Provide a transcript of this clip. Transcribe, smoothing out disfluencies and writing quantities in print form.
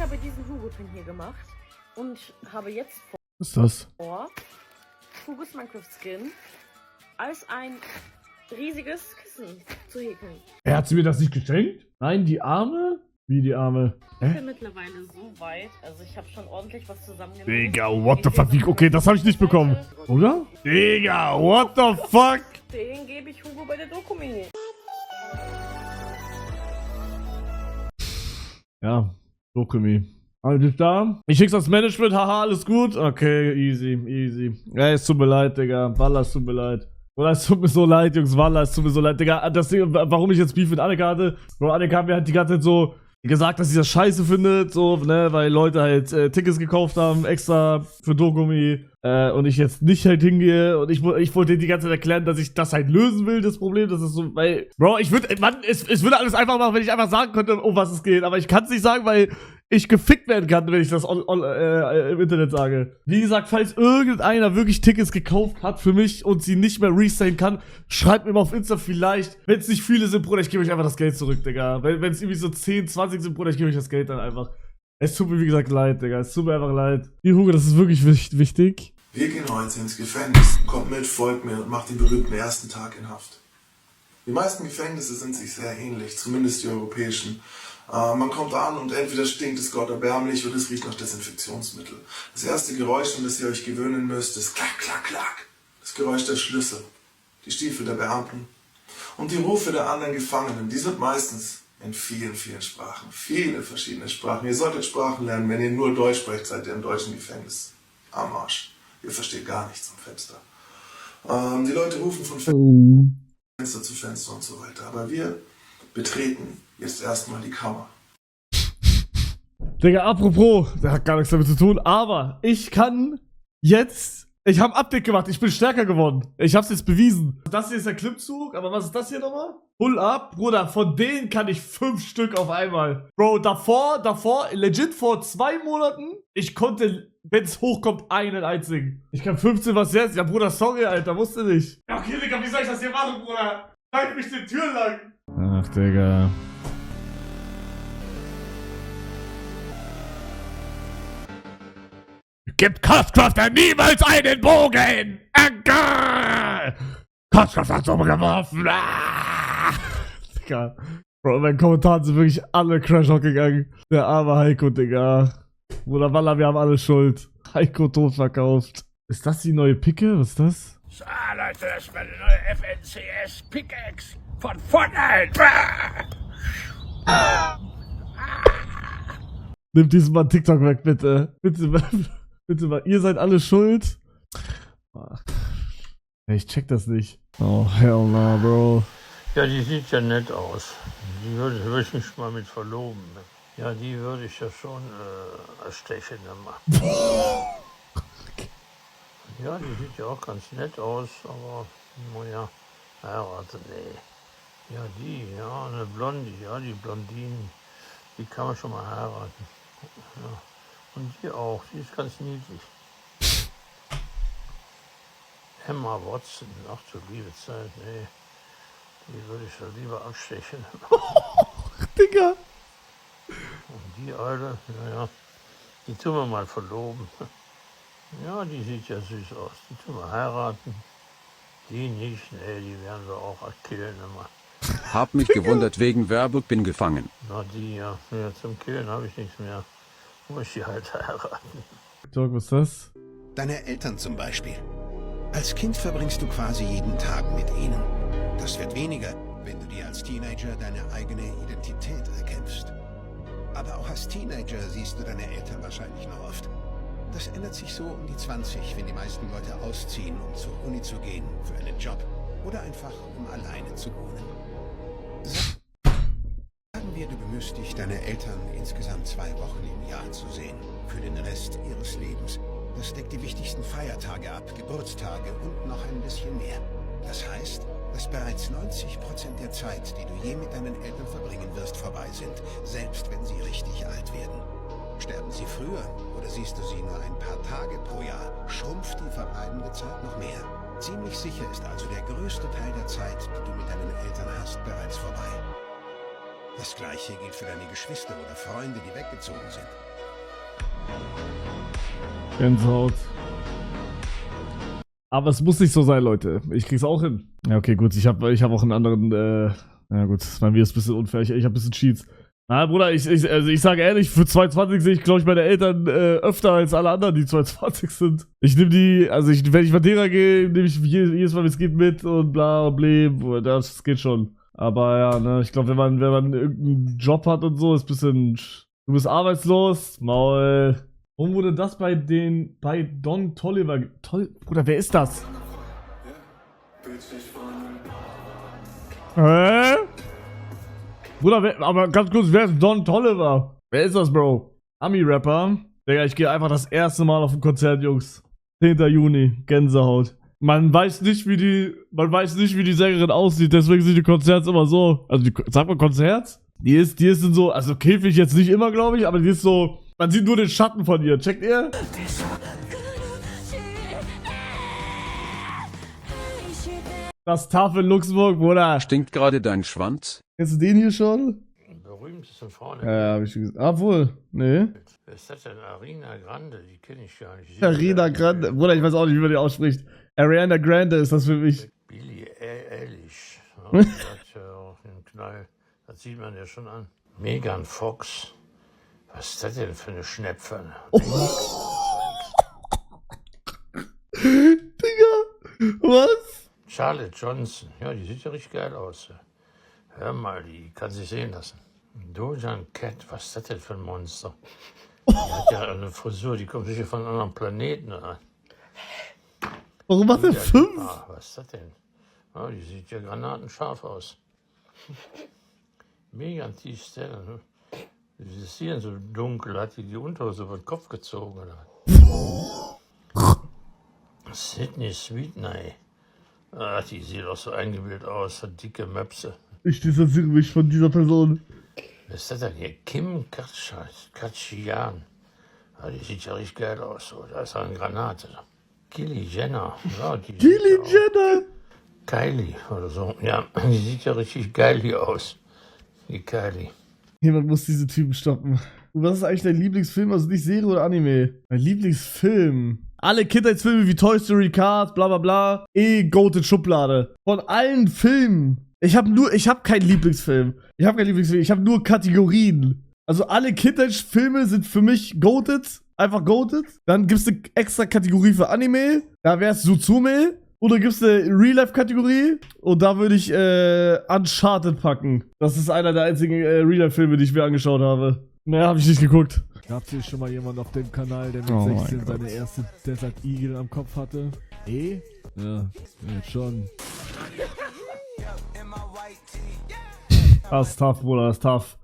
habe diesen Hugo-Pin hier gemacht und habe jetzt Was ist das? vor, Hugos Minecraft-Skin als ein riesiges Kissen zu häkeln. Er hat sie mir das nicht geschenkt? Nein, die Arme? Wie die Arme? Ich bin mittlerweile so weit, also ich habe schon ordentlich was zusammengenommen. Digga, what the fuck? Okay, das habe ich nicht bekommen. Oder? Digga, what the fuck? Den gebe ich Hugo bei der Dokumi. Ja, Dokumi. Alles da? Ich schick's ans Management, haha, alles gut? Okay, easy, easy. Ja, es tut mir leid, Digga. Wallah, es tut mir leid. Wallah, es tut mir so leid, Jungs. Wallah, es tut mir so leid, Digga. Das Ding, warum ich jetzt Beef mit Annika hatte? Bro, Annika hat mir halt die ganze Zeit so gesagt, dass sie das scheiße findet, so, ne, weil Leute halt Tickets gekauft haben, extra für Dokumi, und ich jetzt nicht halt hingehe und ich wollte die ganze Zeit erklären, dass ich das halt lösen will, das Problem, das ist so, weil, Bro, es würde alles einfach machen, wenn ich einfach sagen könnte, um was es geht, aber ich kann es nicht sagen, weil ich gefickt werden kann, wenn ich das im Internet sage. Wie gesagt, falls irgendeiner wirklich Tickets gekauft hat für mich und sie nicht mehr resellen kann, schreibt mir mal auf Insta vielleicht. Wenn es nicht viele sind, Bruder, ich gebe euch einfach das Geld zurück, Digga. Wenn es irgendwie so 10, 20 sind, Bruder, ich gebe euch das Geld dann einfach. Es tut mir, wie gesagt, leid, Digga. Es tut mir einfach leid. Die Hugo, das ist wirklich wichtig. Wir gehen heute ins Gefängnis. Kommt mit, folgt mir und macht den berühmten ersten Tag in Haft. Die meisten Gefängnisse sind sich sehr ähnlich, zumindest die europäischen. Man kommt an und entweder stinkt es Gott erbärmlich oder es riecht nach Desinfektionsmittel. Das erste Geräusch, an das ihr euch gewöhnen müsst, ist klack, klack, klack. Das Geräusch der Schlüssel, die Stiefel der Beamten und die Rufe der anderen Gefangenen. Die sind meistens in vielen, vielen Sprachen, viele verschiedene Sprachen. Ihr solltet Sprachen lernen, wenn ihr nur Deutsch sprecht, seid ihr im deutschen Gefängnis am Arsch. Ihr versteht gar nichts am Fenster. Die Leute rufen von Fenster zu Fenster und so weiter. Aber wir betreten jetzt erstmal die Kammer. Digga, apropos, der hat gar nichts damit zu tun, aber ich kann jetzt, ich habe ein Update gemacht, ich bin stärker geworden. Ich hab's jetzt bewiesen. Das hier ist der Klimmzug, aber was ist das hier nochmal? Pull up, Bruder, von denen kann ich 5 Stück auf einmal. Bro, davor, legit vor 2 Monaten, ich konnte, wenn es hochkommt, einen einzigen. Ich kann 15, was jetzt? Ja, Bruder, sorry, Alter, wusste nicht. Ja, okay, Digga, wie soll ich das hier machen, Bruder? Halt mich die Tür lang. Ach, Digga. Gibt Costcrafter niemals einen Bogen! Costcrafter hat so geworfen! Ah! Digga. Bro, in meinen Kommentaren sind wirklich alle Crash-Out gegangen. Der arme Heiko, Digga. Bruder Walla, wir haben alle Schuld. Heiko tot verkauft. Ist das die neue Picke? Was ist das? So, Leute, das ist meine neue FNCS Pickaxe von Fortnite. Nimm diesen Mal TikTok weg, bitte. Bitte mal. Ihr seid alle schuld. Ich check das nicht. Oh, hell no, Bro. Ja, die sieht ja nett aus. Die würde ich mich mal mit verloben. Ja, die würde ich ja schon erstechen machen. Ja, die sieht ja auch ganz nett aus, aber naja, heiraten, nee. Ja, die, ja, eine Blondie, ja, die Blondinen, die kann man schon mal heiraten. Ja. Und die auch, die ist ganz niedlich. Emma Watson, ach du liebe Zeit, nee. Die würde ich ja lieber abstechen. Digga. Und die Alte, naja, die tun wir mal verloben. Ja, die sieht ja süß aus. Die tun wir heiraten. Die nicht, nee, die werden wir auch killen immer. Hab mich gewundert wegen Werbung, bin gefangen. Na die, ja. Ja, zum Killen habe ich nichts mehr. Muss ich die halt heiraten. Talk, was ist das? Deine Eltern zum Beispiel. Als Kind verbringst du quasi jeden Tag mit ihnen. Das wird weniger, wenn du dir als Teenager deine eigene Identität erkämpfst. Aber auch als Teenager siehst du deine Eltern wahrscheinlich noch oft. Das ändert sich so um die 20, wenn die meisten Leute ausziehen, um zur Uni zu gehen, für einen Job oder einfach um alleine zu wohnen. Sagen wir, du bemühst dich, deine Eltern insgesamt 2 Wochen im Jahr zu sehen, für den Rest ihres Lebens. Das deckt die wichtigsten Feiertage ab, Geburtstage und noch ein bisschen mehr. Das heißt, dass bereits 90% der Zeit, die du je mit deinen Eltern verbringen wirst, vorbei sind, selbst wenn sie richtig alt werden. Sterben sie früher oder siehst du sie nur ein paar Tage pro Jahr, schrumpft die verbleibende Zeit noch mehr. Ziemlich sicher ist also der größte Teil der Zeit, die du mit deinen Eltern hast, bereits vorbei. Das Gleiche gilt für deine Geschwister oder Freunde, die weggezogen sind. Gänsehaut. Aber es muss nicht so sein, Leute. Ich krieg's auch hin. Ja, okay, gut. Ich hab auch einen anderen, ja gut, das war mir jetzt ein bisschen unfair. Ich hab ein bisschen Cheats. Na, Bruder, also ich sage ehrlich, für 22 sehe ich, glaube ich, meine Eltern öfter als alle anderen, die 22 sind. Ich nehme die, also wenn ich Madeira gehe, nehme ich jedes Mal, wie es geht, mit und bla und blem. Das geht schon. Aber ja, ne, ich glaube, wenn man irgendeinen Job hat und so, ist ein bisschen, du bist arbeitslos, Maul. Warum wurde das bei Don Toliver, Bruder, wer ist das? Hä? Bruder, aber ganz kurz, wer ist Don Toliver? Wer ist das, Bro? Ami-Rapper? Digga, ich gehe einfach das erste Mal auf ein Konzert, Jungs. 10. Juni, Gänsehaut. Man weiß nicht, wie die Sängerin aussieht, deswegen sind die Konzerts immer so. Also, sagt man Konzerts? Die ist in so, also Käfig jetzt nicht immer, glaube ich, aber die ist so, man sieht nur den Schatten von ihr. Checkt ihr? Das Tafel Luxemburg, Bruder. Stinkt gerade dein Schwanz? Kennst du den hier schon? Berühmtesten Freunde. Ja, hab ich schon gesagt. Ah, wohl. Nee. Wer ist das denn? Arena Grande, die kenne ich gar nicht. Arena Grande. Bruder, ich weiß auch nicht, wie man die ausspricht. Ariana Grande ist das für mich. Billie Eilish. Ja, das hat ja auch einen Knall. Das sieht man ja schon an. Megan Fox. Was ist das denn für eine Schnepfe? Digga, was? Charlotte Johnson. Ja, die sieht ja richtig geil aus. Hör mal, die kann sich sehen lassen. Dojan Cat, was ist das denn für ein Monster? Die hat ja eine Frisur, die kommt sicher von einem anderen Planeten an. Warum macht er 5? Ah, was ist das denn? Oh, die sieht ja granatenscharf aus. Megan Thee Stallion. Ne? Sie ist hier so dunkel, hat die Unterhose über den Kopf gezogen. Sydney Sweetney. Ah, die sieht auch so eingebildet aus, hat dicke Möpse. Ich distanziere mich von dieser Person. Was ist das denn hier? Kim Kardashian. Ja, die sieht ja richtig geil aus. So. Da ist eine Granate. Kylie Jenner. Ja, Kylie Jenner! Kylie oder so. Ja, die sieht ja richtig geil hier aus. Die Kylie. Jemand muss diese Typen stoppen. Und was ist eigentlich dein Lieblingsfilm? Also nicht Serie oder Anime? Mein Lieblingsfilm. Alle Kindheitsfilme wie Toy Story, Cars, bla bla bla. Goated Schublade. Von allen Filmen. Ich hab keinen Lieblingsfilm. Ich habe nur Kategorien. Also alle Kindheitsfilme sind für mich goated. Einfach goated. Dann gibt's eine extra Kategorie für Anime. Da wär's Suzume. Oder gibt's eine Real-Life-Kategorie. Und da würde ich Uncharted packen. Das ist einer der einzigen Real-Life-Filme, die ich mir angeschaut habe. Mehr habe ich nicht geguckt. Gab's hier schon mal jemand auf dem Kanal, der mit Oh 16 seine erste Desert Eagle am Kopf hatte? Ja, jetzt schon. Das ist tough, Bruder, das ist tough.